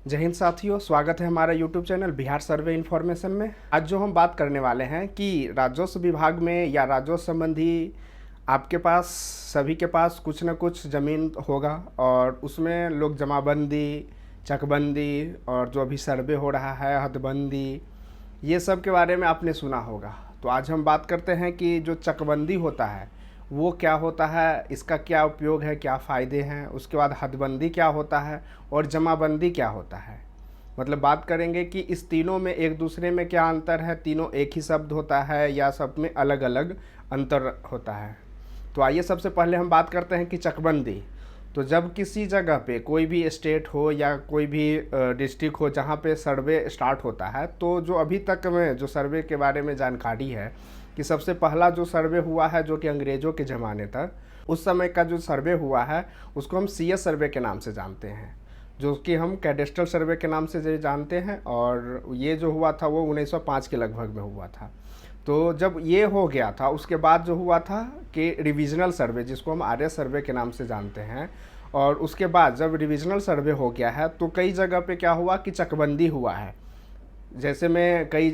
जय हिंद साथियों, स्वागत है हमारा यूट्यूब चैनल बिहार सर्वे इन्फॉर्मेशन में। आज जो हम बात करने वाले हैं कि राजस्व विभाग में या राजस्व संबंधी आपके पास सभी के पास कुछ न कुछ ज़मीन होगा और उसमें लोग जमाबंदी, चकबंदी और जो अभी सर्वे हो रहा है हदबंदी, ये सब के बारे में आपने सुना होगा। तो आज हम बात करते हैं कि जो चकबंदी होता है वो क्या होता है, इसका क्या उपयोग है, क्या फ़ायदे हैं। उसके बाद हदबंदी क्या होता है और जमाबंदी क्या होता है। मतलब बात करेंगे कि इस तीनों में एक दूसरे में क्या अंतर है, तीनों एक ही शब्द होता है या सब में अलग अलग अंतर होता है। तो आइए सबसे पहले हम बात करते हैं कि चकबंदी। तो जब किसी जगह पे कोई भी स्टेट हो या कोई भी डिस्ट्रिक्ट हो जहाँ पे सर्वे स्टार्ट होता है, तो जो अभी तक में जो सर्वे के बारे में जानकारी है कि सबसे पहला जो सर्वे हुआ है जो कि अंग्रेज़ों के ज़माने तक, उस समय का जो सर्वे हुआ है उसको हम CS सर्वे के नाम से जानते हैं, जो कि हम कैडेस्ट्रल सर्वे के नाम से जानते हैं। और ये जो हुआ था वो 1905 के लगभग में हुआ था। तो जब ये हो गया था उसके बाद जो हुआ था कि रिविजनल सर्वे, जिसको हम RS सर्वे के नाम से जानते हैं, और उसके बाद जब रिविजनल सर्वे हो गया है तो कई जगह पे क्या हुआ कि चकबंदी हुआ है। जैसे मैं कई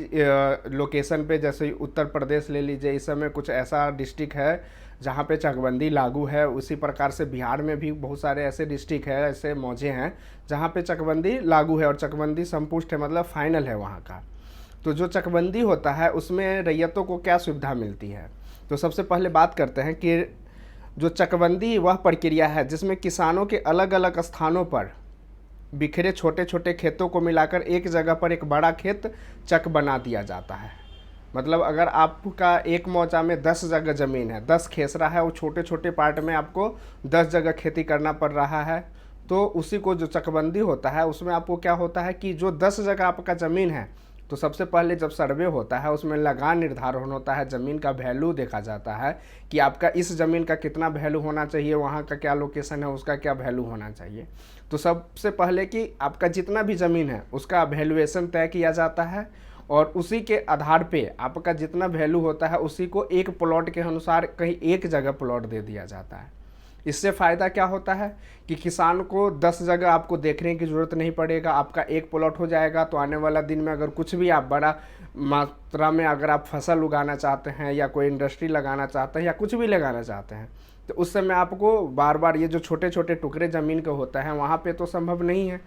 लोकेशन पे, जैसे उत्तर प्रदेश ले लीजिए, इस समय कुछ ऐसा डिस्ट्रिक्ट है जहाँ पे चकबंदी लागू है। उसी प्रकार से बिहार में भी बहुत सारे ऐसे डिस्ट्रिक्ट है, ऐसे मौजे हैं जहाँ पे चकबंदी लागू है और चकबंदी संपुष्ट है, मतलब फाइनल है वहाँ का। तो जो चकबंदी होता है उसमें रैयतों को क्या सुविधा मिलती है। तो सबसे पहले बात करते हैं कि जो चकबंदी वह प्रक्रिया है जिसमें किसानों के अलग अलग स्थानों पर बिखरे छोटे छोटे खेतों को मिलाकर एक जगह पर एक बड़ा खेत चक बना दिया जाता है। मतलब अगर आपका एक मौजा में 10 जगह ज़मीन है, 10 खेसरा है, वो छोटे छोटे पार्ट में आपको 10 जगह खेती करना पड़ रहा है, तो उसी को जो चकबंदी होता है उसमें आपको क्या होता है कि जो 10 जगह आपका ज़मीन है, तो सबसे पहले जब सर्वे होता है उसमें लगान निर्धारण होता है, ज़मीन का वैल्यू देखा जाता है कि आपका इस ज़मीन का कितना वैल्यू होना चाहिए, वहाँ का क्या लोकेशन है उसका क्या वैल्यू होना चाहिए। तो सबसे पहले कि आपका जितना भी ज़मीन है उसका वैल्यूएशन तय किया जाता है और उसी के आधार पे आपका जितना वैल्यू होता है उसी को एक प्लॉट के अनुसार कहीं एक जगह प्लॉट दे दिया जाता है। इससे फ़ायदा क्या होता है कि किसान को 10 जगह आपको देखने की ज़रूरत नहीं पड़ेगा, आपका एक प्लॉट हो जाएगा। तो आने वाला दिन में अगर कुछ भी आप बड़ा मात्रा में अगर आप फसल उगाना चाहते हैं या कोई इंडस्ट्री लगाना चाहते हैं या कुछ भी लगाना चाहते हैं, तो उस समय आपको बार बार ये जो छोटे छोटे टुकड़े ज़मीन के होता है वहाँ पे तो संभव नहीं है।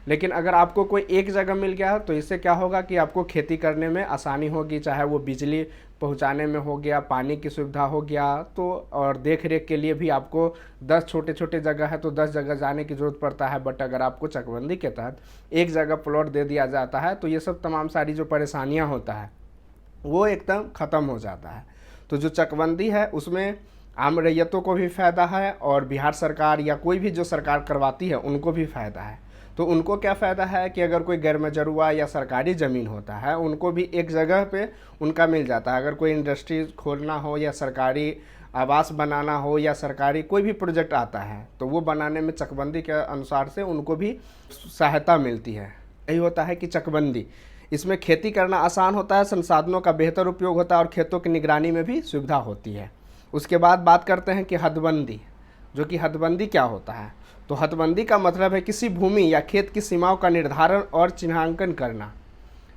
लेकिन अगर आपको कोई एक जगह मिल गया तो इससे क्या होगा कि आपको खेती करने में आसानी होगी, चाहे वो बिजली पहुंचाने में हो गया, पानी की सुविधा हो गया, तो और देख रेख के लिए भी आपको 10 छोटे छोटे जगह है तो 10 जगह जाने की ज़रूरत पड़ता है। बट अगर आपको चकबंदी के तहत एक जगह प्लॉट दे दिया जाता है तो ये सब तमाम सारी जो परेशानियाँ होता है वो एकदम ख़त्म हो जाता है। तो जो चकबंदी है उसमें आम रैयतों को भी फ़ायदा है और बिहार सरकार या कोई भी जो सरकार करवाती है उनको भी फ़ायदा है। तो उनको क्या फ़ायदा है कि अगर कोई गैर मजरूआ या सरकारी ज़मीन होता है उनको भी एक जगह पे उनका मिल जाता है। अगर कोई इंडस्ट्री खोलना हो या सरकारी आवास बनाना हो या सरकारी कोई भी प्रोजेक्ट आता है तो वो बनाने में चकबंदी के अनुसार से उनको भी सहायता मिलती है। यही होता है कि चकबंदी, इसमें खेती करना आसान होता है, संसाधनों का बेहतर उपयोग होता है और खेतों की निगरानी में भी सुविधा होती है। उसके बाद बात करते हैं कि हदबंदी, जो कि हदबंदी क्या होता है। तो हदबंदी का मतलब है किसी भूमि या खेत की सीमाओं का निर्धारण और चिन्हांकन करना।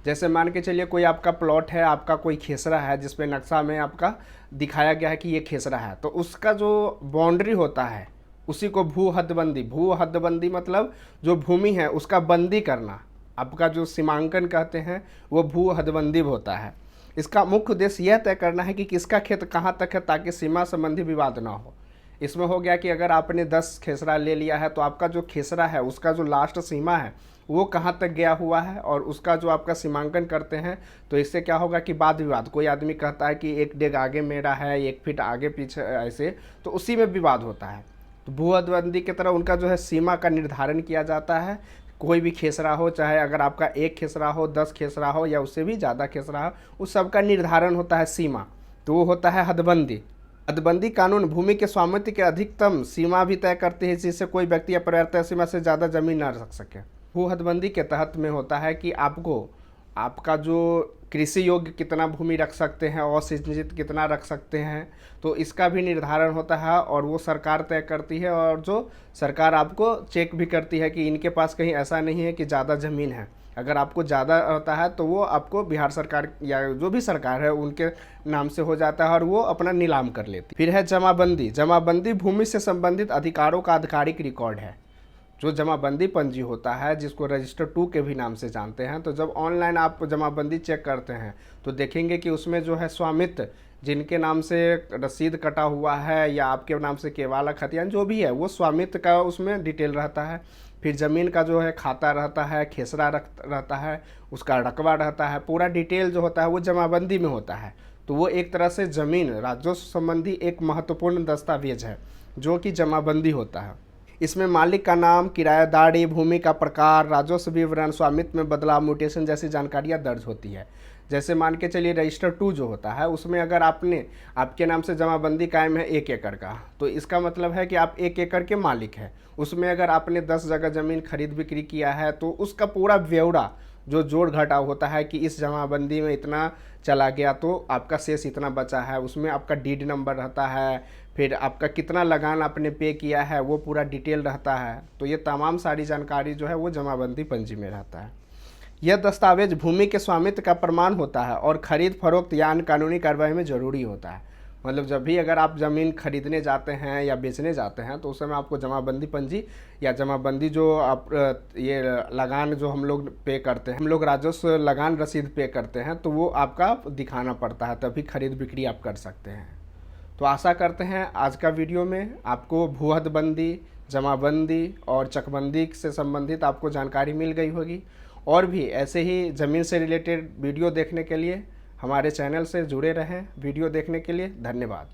जैसे मान के चलिए कोई आपका प्लॉट है, आपका कोई खेसरा है जिस पे नक्शा में आपका दिखाया गया है कि ये खेसरा है, तो उसका जो बाउंड्री होता है उसी को भू हदबंदी, भू हदबंदी मतलब जो भूमि है उसका बंदी करना, आपका जो सीमांकन कहते हैं वो भू हदबंदी होता है। इसका मुख्य उद्देश्य यह तय करना है कि किसका खेत कहाँ तक है ताकि सीमा संबंधी विवाद ना हो। इसमें हो गया कि अगर आपने 10 खेसरा ले लिया है तो आपका जो खेसरा है उसका जो लास्ट सीमा है वो कहाँ तक गया हुआ है और उसका जो आपका सीमांकन करते हैं, तो इससे क्या होगा कि वाद विवाद, कोई आदमी कहता है कि 1 डेग आगे मेरा है, 1 फीट आगे पीछे, ऐसे तो उसी में विवाद होता है। तो भू हदबंदी की तरह उनका जो है सीमा का निर्धारण किया जाता है। कोई भी खेसरा हो, चाहे अगर आपका 1 खेसरा हो, 10 खेसरा हो या उससे भी ज़्यादा खेसरा हो, उस सब का निर्धारण होता है सीमा, तो वो होता है हदबंदी। हदबंदी कानून भूमि के स्वामित्व की अधिकतम सीमा भी तय करती है जिससे कोई व्यक्ति या परिवार तय सीमा से ज़्यादा जमीन न रख सके। भू हदबंदी के तहत में होता है कि आपको आपका जो कृषि योग्य कितना भूमि रख सकते हैं और सिंचित कितना रख सकते हैं, तो इसका भी निर्धारण होता है और वो सरकार तय करती है। और जो सरकार आपको चेक भी करती है कि इनके पास कहीं ऐसा नहीं है कि ज़्यादा ज़मीन है। अगर आपको ज़्यादा होता है तो वो आपको बिहार सरकार या जो भी सरकार है उनके नाम से हो जाता है और वो अपना नीलाम कर लेती। फिर है जमाबंदी। जमाबंदी भूमि से संबंधित अधिकारों का आधिकारिक रिकॉर्ड है। जो जमाबंदी पंजी होता है, जिसको रजिस्टर 2 के भी नाम से जानते हैं, तो जब ऑनलाइन आप जमाबंदी चेक करते हैं तो देखेंगे कि उसमें जो है स्वामित्व जिनके नाम से रसीद कटा हुआ है या आपके नाम से केवाला खतियान जो भी है वो स्वामित्व का उसमें डिटेल रहता है। फिर ज़मीन का जो है खाता रहता है, खेसरा रहता है, उसका रकबा रहता है, पूरा डिटेल जो होता है वो जमाबंदी में होता है। तो वो एक तरह से ज़मीन राजस्व संबंधी एक महत्वपूर्ण दस्तावेज है जो कि जमाबंदी होता है। इसमें मालिक का नाम, किराएदारी, भूमि का प्रकार, राजस्व विवरण, स्वामित्व में बदलाव, म्यूटेशन जैसी जानकारियां दर्ज होती है। जैसे मान के चलिए रजिस्टर 2 जो होता है उसमें अगर आपके नाम से जमाबंदी कायम है 1 एकड़ का, तो इसका मतलब है कि आप 1 एकड़ के मालिक हैं। उसमें अगर आपने 10 जगह ज़मीन खरीद बिक्री किया है तो उसका पूरा ब्यौरा जो जोड़ घटाव होता है कि इस जमाबंदी में इतना चला गया तो आपका शेष इतना बचा है, उसमें आपका डीड नंबर रहता है, फिर आपका कितना लगान आपने पे किया है वो पूरा डिटेल रहता है। तो ये तमाम सारी जानकारी जो है वो जमाबंदी पंजी में रहता है। यह दस्तावेज भूमि के स्वामित्व का प्रमाण होता है और खरीद फरोख्त या अन्य कानूनी कार्रवाई में ज़रूरी होता है। मतलब जब भी अगर आप ज़मीन खरीदने जाते हैं या बेचने जाते हैं तो उस समय आपको जमाबंदी पंजी या जमाबंदी जो आप ये लगान जो हम लोग पे करते हैं, हम लोग राजस्व लगान रसीद पे करते हैं, तो वो आपका दिखाना पड़ता है, तभी खरीद बिक्री आप कर सकते हैं। तो आशा करते हैं आज का वीडियो में आपको भूहदबंदी, जमाबंदी और चकबंदी से संबंधित आपको जानकारी मिल गई होगी। और भी ऐसे ही ज़मीन से रिलेटेड वीडियो देखने के लिए हमारे चैनल से जुड़े रहें। वीडियो देखने के लिए धन्यवाद।